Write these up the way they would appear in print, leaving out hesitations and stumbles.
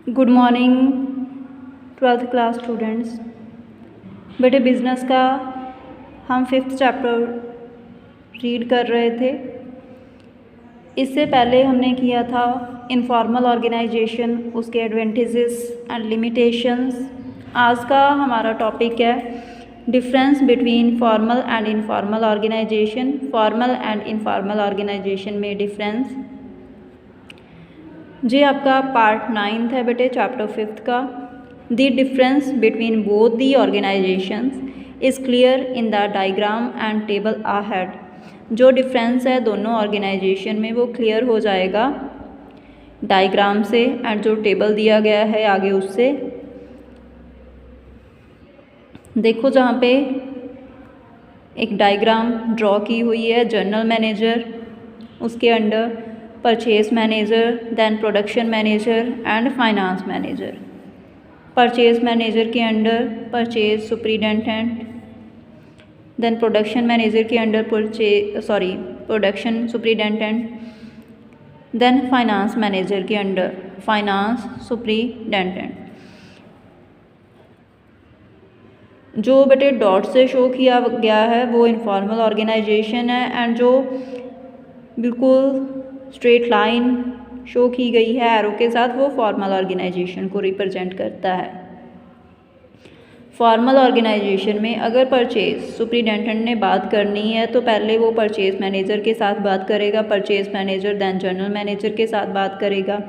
Good morning 12th class students. बेटे business का हम 5th चैप्टर रीड कर रहे थे। इससे पहले हमने किया था इनफॉर्मल ऑर्गेनाइजेशन, उसके एडवांटेजेस एंड लिमिटेशंस। आज का हमारा टॉपिक है difference between formal and informal organization. Formal and informal organisation में डिफरेंस। जी आपका पार्ट 9 है बेटे, चैप्टर 5 का। The difference between both the organizations is clear in the diagram and table ahead. जो डिफरेंस है दोनों ऑर्गेनाइजेशन में वो क्लियर हो जाएगा डायग्राम से एंड जो टेबल दिया गया है आगे उससे। देखो जहाँ पे एक डायग्राम ड्रॉ की हुई है, जनरल मैनेजर, उसके under purchase manager, then production manager and finance manager. Purchase manager के under purchase superintendent, then production manager के under production superintendent, then finance manager के अंडर फाइनेंस सुपरिटेंडेंट। जो बेटे डॉट से शो किया गया है वो इनफॉर्मल ऑर्गेनाइजेशन है एंड जो बिल्कुल स्ट्रेट लाइन शो की गई है एरो के साथ वो फॉर्मल ऑर्गेनाइजेशन को रिप्रेजेंट करता है। फॉर्मल ऑर्गेनाइजेशन में अगर परचेज सुपरिटेंडेंट ने बात करनी है तो पहले वो परचेज मैनेजर के साथ बात करेगा, purchase manager then general manager के साथ बात करेगा।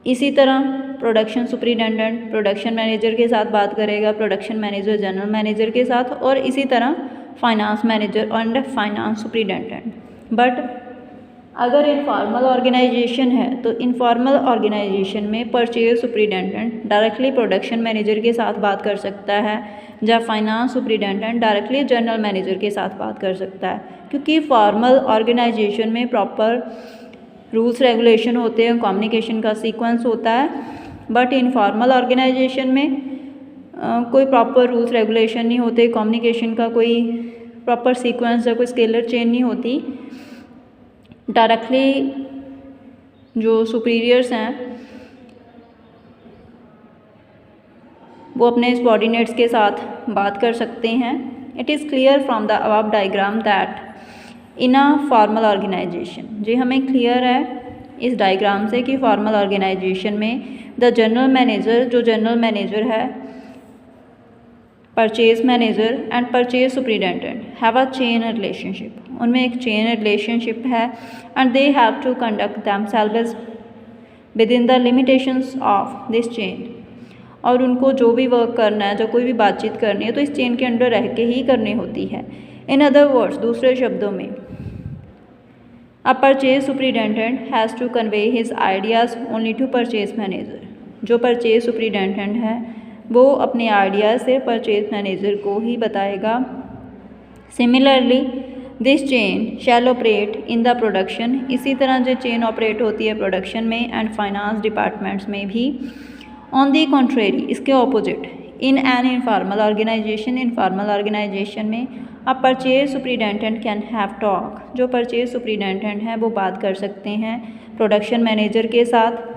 इसी तरह प्रोडक्शन सुपरिटेंडेंट प्रोडक्शन मैनेजर के साथ बात करेगा, प्रोडक्शन मैनेजर जनरल मैनेजर के साथ, और इसी तरह finance manager and finance superintendent. But अगर इनफॉर्मल ऑर्गेनाइजेशन है तो इनफॉर्मल ऑर्गेनाइजेशन में purchase superintendent directly production manager के साथ बात कर सकता है, जब finance superintendent directly general manager के साथ बात कर सकता है, क्योंकि फॉर्मल ऑर्गेनाइजेशन में प्रॉपर रूल्स रेगुलेशन होते हैं, कम्युनिकेशन का सीक्वेंस होता है। बट इनफॉर्मल ऑर्गेनाइजेशन में कोई प्रॉपर रूल्स रेगुलेशन नहीं होते, कम्युनिकेशन का कोई प्रॉपर सीक्वेंस या कोई स्केलर चेन नहीं होती। डायरेक्टली जो सुपीरियर्स हैं वो अपने सबऑर्डिनेट्स के साथ बात कर सकते हैं। It is clear from the above diagram that in a formal organisation, जी हमें क्लियर है इस डायग्राम से कि फॉर्मल ऑर्गेनाइजेशन में द जनरल मैनेजर, जो जनरल मैनेजर है, purchase manager and purchase superintendent have a chain relationship. उनमें एक चेन रिलेशनशिप है and they have to conduct themselves within the limitations of this chain. और उनको जो भी वर्क करना है, जो कोई भी बातचीत करनी है तो इस चेन के अंडर रह के ही करनी होती है। इन अदर वर्ड्स, दूसरे शब्दों में, a purchase superintendent has to convey his ideas only to purchase manager. जो परचेज सुपरिटेंडेंट है वो अपने आइडियाज़ से परचेज मैनेजर को ही बताएगा। Similarly this chain shall operate in the production. इसी तरह जो चेन ऑपरेट होती है प्रोडक्शन में एंड फाइनेंस डिपार्टमेंट्स में भी। ऑन दी कॉन्ट्रेरी, इसके opposite, in an informal organisation, informal organisation में a purchase superintendent can have talk. जो परचेज सुपरिटेंडेंट हैं वो बात कर सकते हैं प्रोडक्शन मैनेजर के साथ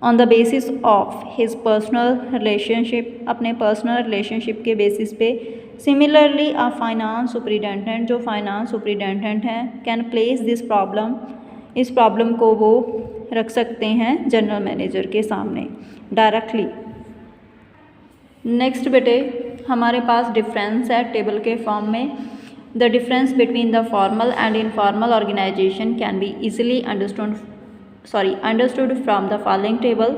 on the basis of his personal relationship, अपने पर्सनल रिलेशनशिप के बेसिस पे। सिमिलरली अ फाइनेंस सुपरिटेंडेंट, जो फाइनेंस सुपरिटेंडेंट हैं, कैन प्लेस दिस प्रॉब्लम, इस प्रॉब्लम को वो रख सकते हैं जनरल मैनेजर के सामने डायरेक्टली। नेक्स्ट बेटे हमारे पास डिफरेंस है टेबल के फॉर्म में। The difference between the formal and informal organization can be easily understood from the following table.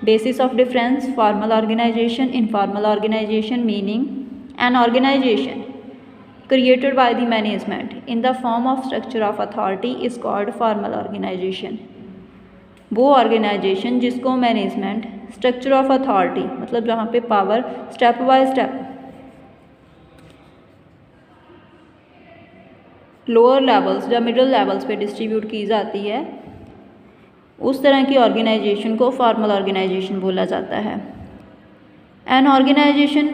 Basis of difference: formal organization, informal organization. Meaning: an organization created by the management in the form of structure of authority is called formal organization. वो organisation जिसको management structure of authority, मतलब जहाँ पे power step by step lower levels या middle levels पे distribute की जाती है, उस तरह की ऑर्गेनाइजेशन को फॉर्मल ऑर्गेनाइजेशन बोला जाता है। An organization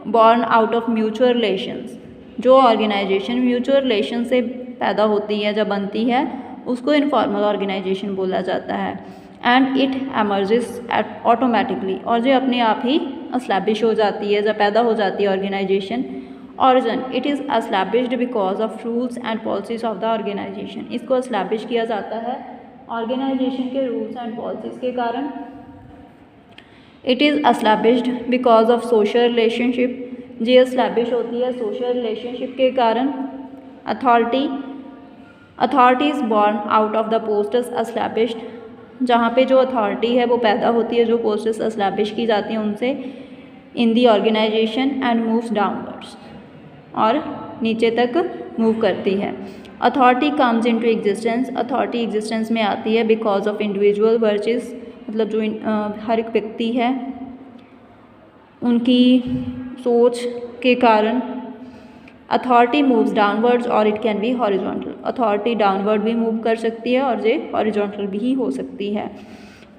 born out of mutual relations, जो ऑर्गेनाइजेशन म्यूचुअल रिलेशन से पैदा होती है, जब बनती है, उसको इनफॉर्मल ऑर्गेनाइजेशन बोला जाता है। एंड इट एमर्जेस ऑटोमेटिकली, और जो अपने आप ही एस्टैब्लिश हो जाती है, जब पैदा हो जाती है organization. Origin, it is established because of rules and policies of the organization, इसको एस्टैब्लिश किया जाता है ऑर्गेनाइजेशन के रूल्स एंड पॉलिसीज़ के कारण। It is established because of social relationship, ये एस्टैब्लिश होती है सोशल रिलेशनशिप के कारण। Authority is born out of the posts established, जहाँ पे जो अथॉरिटी है वो पैदा होती है जो पोस्ट्स एस्टैब्लिश की जाती हैं उनसे, इन दी ऑर्गेनाइजेशन एंड मूव्स डाउनवर्ड्स, और नीचे तक मूव करती है। Authority comes into existence, authority existence में आती है बिकॉज ऑफ इंडिविजुअल वर्चेस, मतलब जो हर एक व्यक्ति है उनकी सोच के कारण। अथॉरिटी मूव्स डाउनवर्ड्स और it can be horizontal, authority downward भी मूव कर सकती है और ये हॉरिजॉन्टल भी हो सकती है।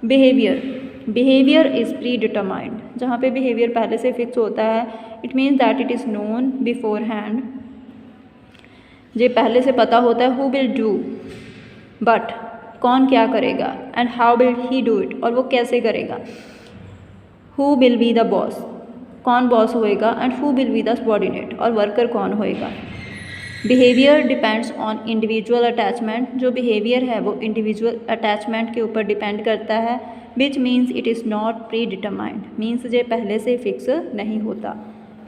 Behaviour, behaviour is pre determined, जहाँ पे बिहेवियर पहले से फिक्स होता है, it means that it is known before hand, ये पहले से पता होता है। हु विल डू, बट कौन क्या करेगा, and how will he do it, और वो कैसे करेगा। Who will be the boss, कौन बॉस होएगा, and who will be the subordinate, और वर्कर कौन होएगा। Behaviour depends on individual attachment, जो बिहेवियर है वो इंडिविजुअल अटैचमेंट के ऊपर डिपेंड करता है। Which means it is not pre determined, means ये पहले से फिक्स नहीं होता।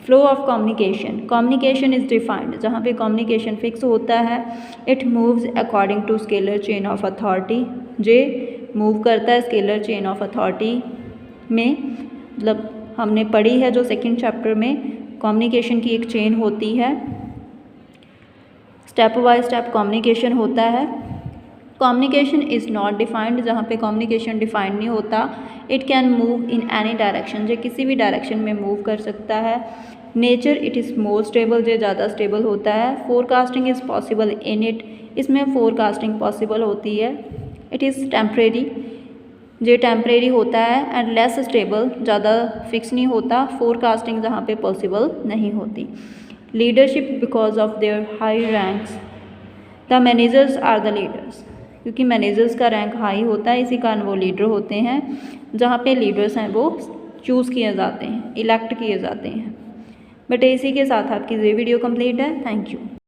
Flow of communication, communication is defined, जहाँ पे कम्युनिकेशन फिक्स होता है। It moves according to scalar chain of authority, जे मूव करता है स्केलर चेन ऑफ अथॉरिटी में, मतलब हमने पढ़ी है जो सेकंड चैप्टर में, कम्युनिकेशन की एक चेन होती है, स्टेप बाय स्टेप कम्युनिकेशन होता है। कम्युनिकेशन इज़ नॉट डिफाइंड, जहाँ पे कम्युनिकेशन डिफाइंड नहीं होता। It can move in any direction, जो किसी भी डायरेक्शन में मूव कर सकता है। Nature, it is more stable, जो ज़्यादा स्टेबल होता है। Forecasting is possible in it, इसमें फोरकास्टिंग पॉसिबल होती है। इट इज़ टेम्परेरी, जो टेम्परेरी होता है। एंड लेस स्टेबल, ज़्यादा फिक्स नहीं होता। फोरकास्टिंग जहाँ पे पॉसिबल नहीं होती। Leadership, because of their high ranks, the managers are the leaders, क्योंकि मैनेजर्स का रैंक हाई होता है इसी कारण वो लीडर होते हैं। जहाँ पे लीडर्स हैं वो चूज़ किए जाते हैं, इलेक्ट किए जाते हैं। बट इसी के साथ आपकी ये वीडियो कंप्लीट है। Thank you.